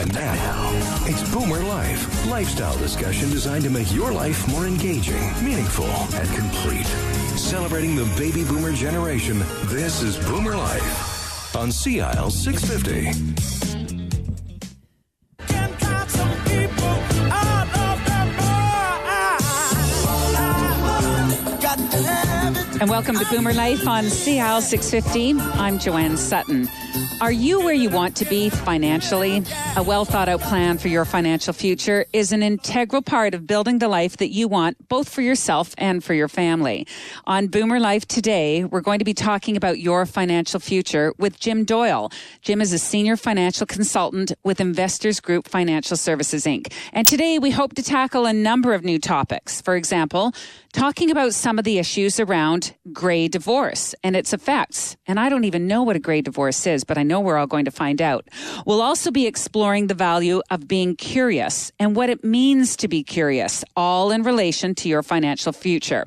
And now, it's BoomerLife, lifestyle discussion designed to make your life more engaging, meaningful, and complete. Celebrating the baby boomer generation, this is BoomerLife on CIL 650. And welcome to Boomer Life on CIL 650. I'm Joanne Sutton. Are you where you want to be financially? A well-thought-out plan for your financial future is an integral part of building the life that you want, both for yourself and for your family. On Boomer Life today, we're going to be talking about your financial future with JimDoyle. Jim is a senior financial consultant with Investors Group Financial Services, Inc. And today, we hope to tackle a number of new topics. For example, talking about some of the issues around gray divorce and its effects. And I don't even know what a gray divorce is, but I know we're all going to find out. We'll also be exploring the value of being curious and what it means to be curious, all in relation to your financial future.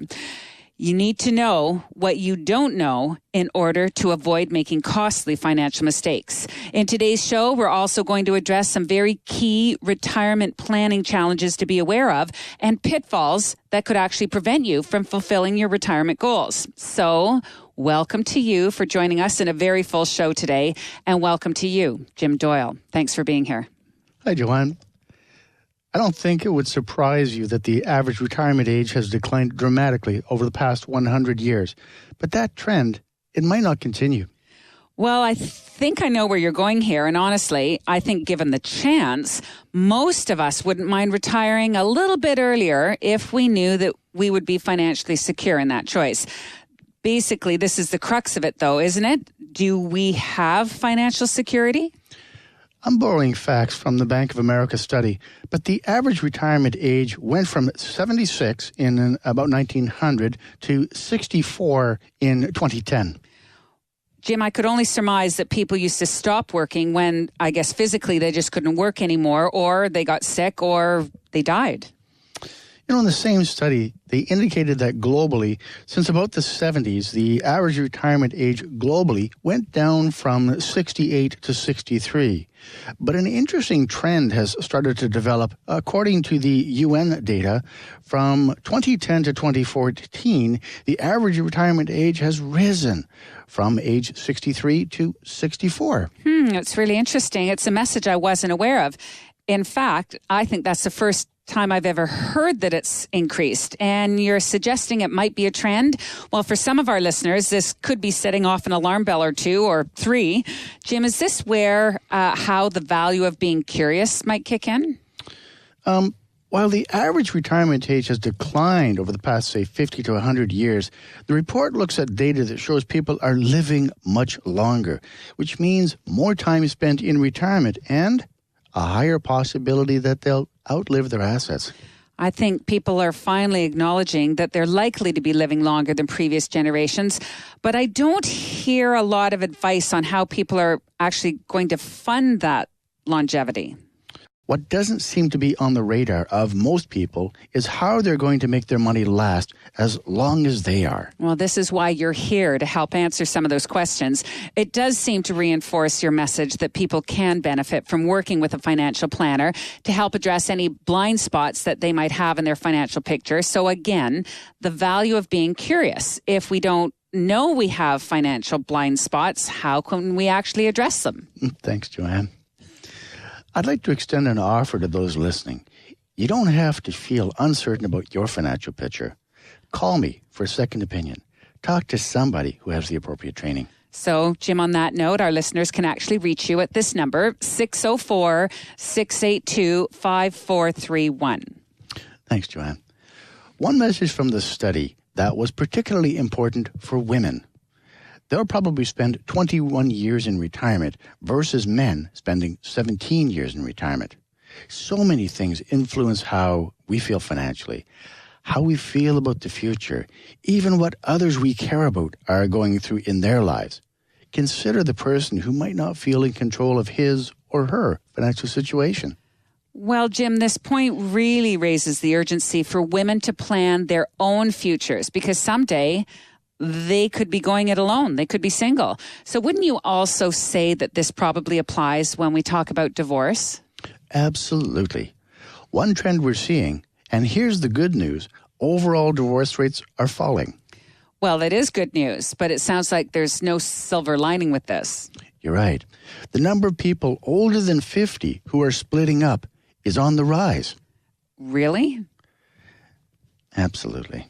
You need to know what you don't know in order to avoid making costly financial mistakes. In today's show, we're also going to address some very key retirement planning challenges to be aware of and pitfalls that could actually prevent you from fulfilling your retirement goals. So, welcome to you for joining us in a very full show today, and welcome to you, JimDoyle. Thanks for being here. Hi, Joanne. I don't think it would surprise you that the average retirement age has declined dramatically over the past 100 years. But that trend, it might not continue. Well, I think I know where you're going here. And honestly, I think given the chance, most of us wouldn't mind retiring a little bit earlier if we knew that we would be financially secure in that choice. Basically, this is the crux of it, though, isn't it? Do we have financial security? I'm borrowing facts from the Bank of America study, but the average retirement age went from 76 in about 1900 to 64 in 2010. Jim, I could only surmise that people used to stop working when, I guess, physically they just couldn't work anymore, or they got sick, or they died. You know, in the same study, they indicated that globally, since about the 70s, the average retirement age globally went down from 68 to 63. But an interesting trend has started to develop. According to the UN data, from 2010 to 2014, the average retirement age has risen from age 63 to 64. It's really interesting. It's a message I wasn't aware of. In fact, I think that's the first time I've ever heard that it's increased, and you're suggesting it might be a trend. Well, for some of our listeners, this could be setting off an alarm bell or two or three. Jim, is this where how the value of being curious might kick in? While the average retirement age has declined over the past, say, 50 to 100 years, the report looks at data that shows people are living much longer, which means more time spent in retirement and a higher possibility that they'll outlive their assets. I think people are finally acknowledging that they're likely to be living longer than previous generations, but I don't hear a lot of advice on how people are actually going to fund that longevity. What doesn't seem to be on the radar of most people is how they're going to make their money last as long as they are. Well, this is why you're here, to help answer some of those questions. It does seem to reinforce your message that people can benefit from working with a financial planner to help address any blind spots that they might have in their financial picture. So again, the value of being curious. If we don't know we have financial blind spots, how can we actually address them? Thanks, Joanne. I'd like to extend an offer to those listening. You don't have to feel uncertain about your financial picture. Call me for a second opinion. Talk to somebody who has the appropriate training. So, Jim, on that note, our listeners can actually reach you at this number, 604-682-5431. Thanks, Joanne. One message from the study that was particularly important for women. They'll probably spend 21 years in retirement versus men spending 17 years in retirement. So many things influence how we feel financially, how we feel about the future, even what others we care about are going through in their lives. Consider the person who might not feel in control of his or her financial situation. Well, Jim, this point really raises the urgency for women to plan their own futures, because someday they could be going it alone. They could be single. So wouldn't you also say that this probably applies when we talk about divorce? Absolutely. One trend we're seeing, and here's the good news, overall divorce rates are falling. Well, that is good news, but it sounds like there's no silver lining with this. You're right. The number of people older than 50 who are splitting up is on the rise. Really? Absolutely.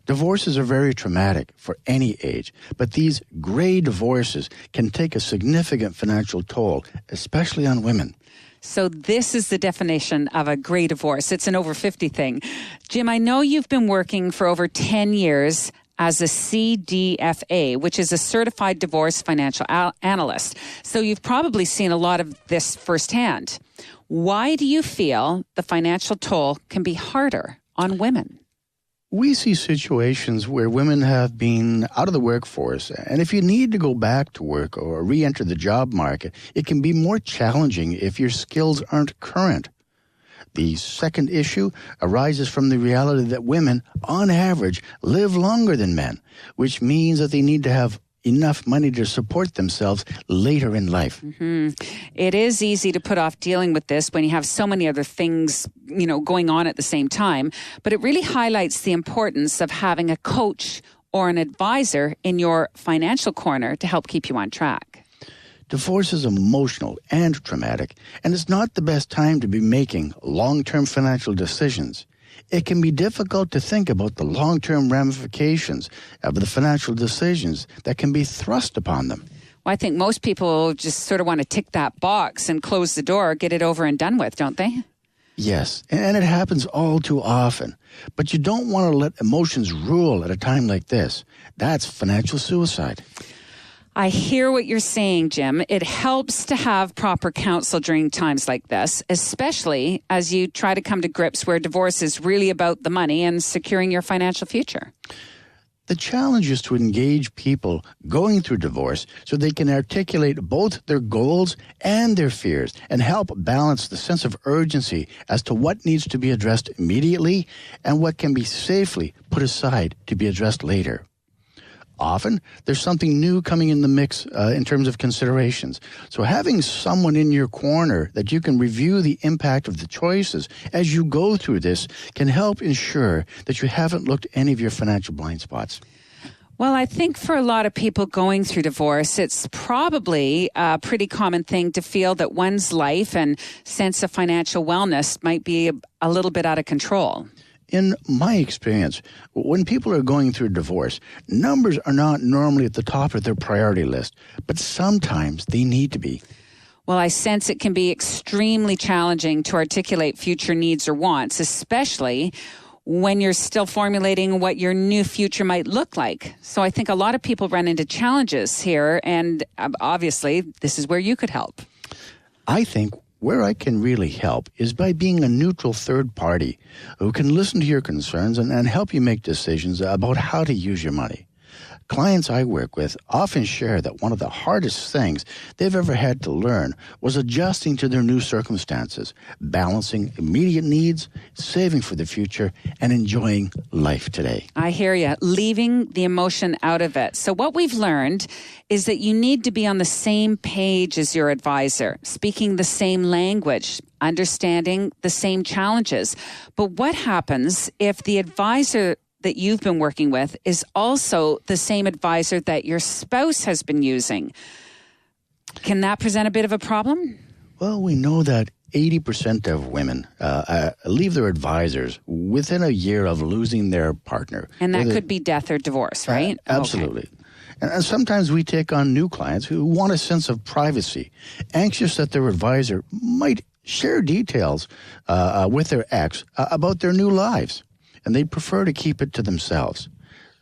Divorces are very traumatic for any age, but these gray divorces can take a significant financial toll, especially on women. So this is the definition of a gray divorce. It's an over 50 thing. Jim, I know you've been working for over 10 years as a CDFA, which is a Certified Divorce Financial Analyst. So you've probably seen a lot of this firsthand. Why do you feel the financial toll can be harder on women? We see situations where women have been out of the workforce, and if you need to go back to work or re-enter the job market, it can be more challenging if your skills aren't current. The second issue arises from the reality that women, on average, live longer than men, which means that they need to have enough money to support themselves later in life. Mm-hmm. It is easy to put off dealing with this when you have so many other things, going on at the same time. But it really highlights the importance of having a coach or an advisor in your financial corner to help keep you on track. Divorce is emotional and traumatic, and it's not the best time to be making long-term financial decisions. It can be difficult to think about the long-term ramifications of the financial decisions that can be thrust upon them. Well, I think most people just sort of want to tick that box and close the door, get it over and done with, don't they? Yes, and it happens all too often. But you don't want to let emotions rule at a time like this. That's financial suicide. I hear what you're saying, Jim. It helps to have proper counsel during times like this, especially as you try to come to grips where divorce is really about the money and securing your financial future. The challenge is to engage people going through divorce so they can articulate both their goals and their fears and help balance the sense of urgency as to what needs to be addressed immediately and what can be safely put aside to be addressed later. Often, there's something new coming in the mix in terms of considerations. So having someone in your corner that you can review the impact of the choices as you go through this can help ensure that you haven't looked at any of your financial blind spots. Well, I think for a lot of people going through divorce, it's probably a pretty common thing to feel that one's life and sense of financial wellness might be a little bit out of control. In my experience, when people are going through divorce, numbers are not normally at the top of their priority list, but sometimes they need to be. Well, I sense it can be extremely challenging to articulate future needs or wants, especially when you're still formulating what your new future might look like. So I think a lot of people run into challenges here, and obviously this is where you could help. I think where I can really help is by being a neutral third party who can listen to your concerns and help you make decisions about how to use your money. Clients I work with often share that one of the hardest things they've ever had to learn was adjusting to their new circumstances, balancing immediate needs, saving for the future, and enjoying life today. I hear you. Leaving the emotion out of it. So what we've learned is that you need to be on the same page as your advisor, speaking the same language, understanding the same challenges. But what happens if the advisor that you've been working with is also the same advisor that your spouse has been using? Can that present a bit of a problem? Well, we know that 80% of women leave their advisors within a year of losing their partner. And that could be death or divorce, right? Absolutely. Okay. And sometimes we take on new clients who want a sense of privacy, anxious that their advisor might share details with their ex about their new lives, and they prefer to keep it to themselves.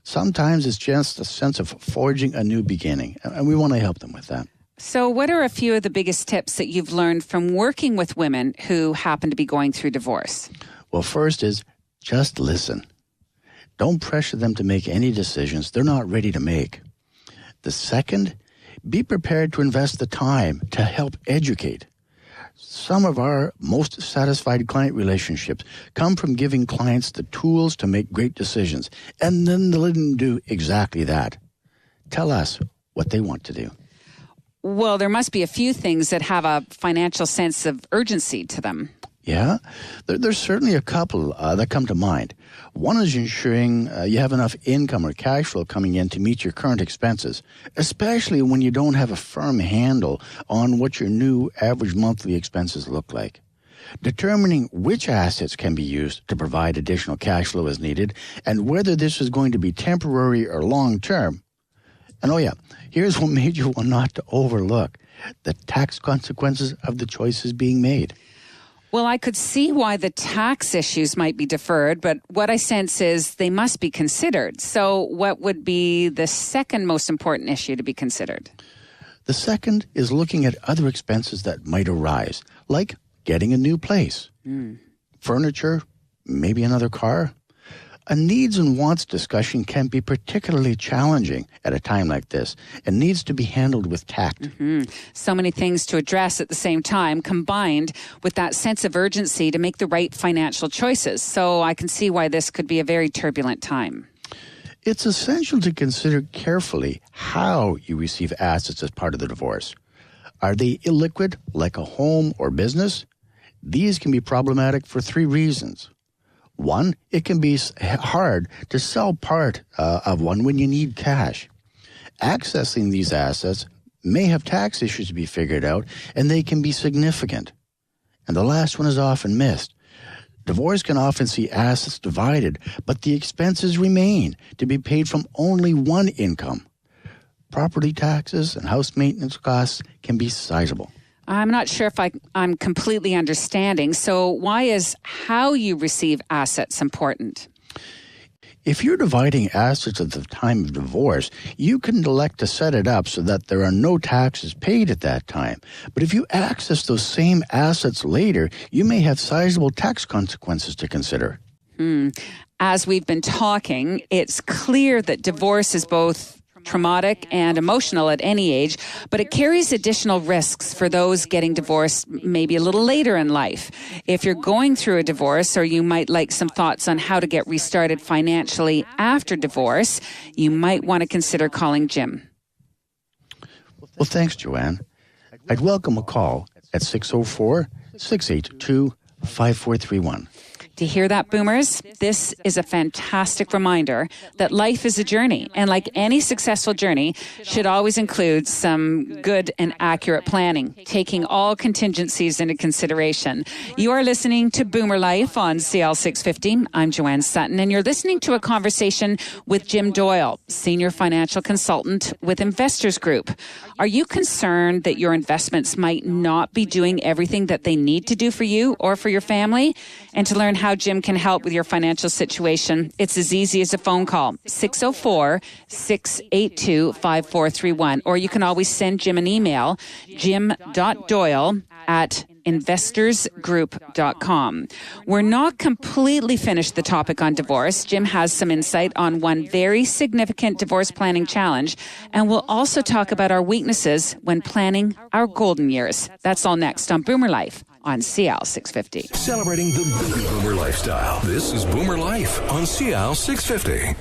Sometimes it's just a sense of forging a new beginning, and we want to help them with that. So what are a few of the biggest tips that you've learned from working with women who happen to be going through divorce? Well, first is just listen. Don't pressure them to make any decisions they're not ready to make. The second, be prepared to invest the time to help educate. Some of our most satisfied client relationships come from giving clients the tools to make great decisions, and then letting them do exactly that. Tell us what they want to do. Well, there must be a few things that have a financial sense of urgency to them. Yeah, there's certainly a couple that come to mind. One is ensuring you have enough income or cash flow coming in to meet your current expenses, especially when you don't have a firm handle on what your new average monthly expenses look like. Determining which assets can be used to provide additional cash flow as needed, and whether this is going to be temporary or long-term. And oh yeah, here's one major one not to overlook: the tax consequences of the choices being made. Well, I could see why the tax issues might be deferred, but what I sense is they must be considered. So what would be the second most important issue to be considered? The second is looking at other expenses that might arise, like getting a new place, furniture, maybe another car. A needs and wants discussion can be particularly challenging at a time like this and needs to be handled with tact. So many things to address at the same time, combined with that sense of urgency to make the right financial choices. So I can see why this could be a very turbulent time. It's essential to consider carefully how you receive assets as part of the divorce. Are they illiquid, like a home or business? These can be problematic for three reasons. One, it can be hard to sell part of one when you need cash. Accessing these assets may have tax issues to be figured out, and they can be significant. And the last one is often missed. Divorce can often see assets divided, but the expenses remain to be paid from only one income. Property taxes and house maintenance costs can be sizable. I'm not sure if I'm completely understanding. So why is how you receive assets important? If you're dividing assets at the time of divorce, you can elect to set it up so that there are no taxes paid at that time. But if you access those same assets later, you may have sizable tax consequences to consider. As we've been talking, it's clear that divorce is both traumatic and emotional at any age, but it carries additional risks for those getting divorced maybe a little later in life. If you're going through a divorce, or you might like some thoughts on how to get restarted financially after divorce, you might want to consider calling Jim. Well, thanks, Joanne. I'd welcome a call at 604-682-5431. Do you hear that, Boomers? This is a fantastic reminder that life is a journey, and like any successful journey, should always include some good and accurate planning, taking all contingencies into consideration. You are listening to BoomerLife on CL 650. I'm Joanne Sutton, and you're listening to a conversation with JimDoyle, Senior Financial Consultant with Investors Group. Are you concerned that your investments might not be doing everything that they need to do for you or for your family? And to learn how Jim can help with your financial situation, it's as easy as a phone call, 604-682-5431. Or you can always send Jim an email, jim.doyle@investorsgroup.com. We're not completely finished the topic on divorce. Jim has some insight on one very significant divorce planning challenge, and we'll also talk about our weaknesses when planning our golden years. That's all next on Boomer Life on CL 650. Celebrating the baby boomer lifestyle. This is Boomer Life on CL 650.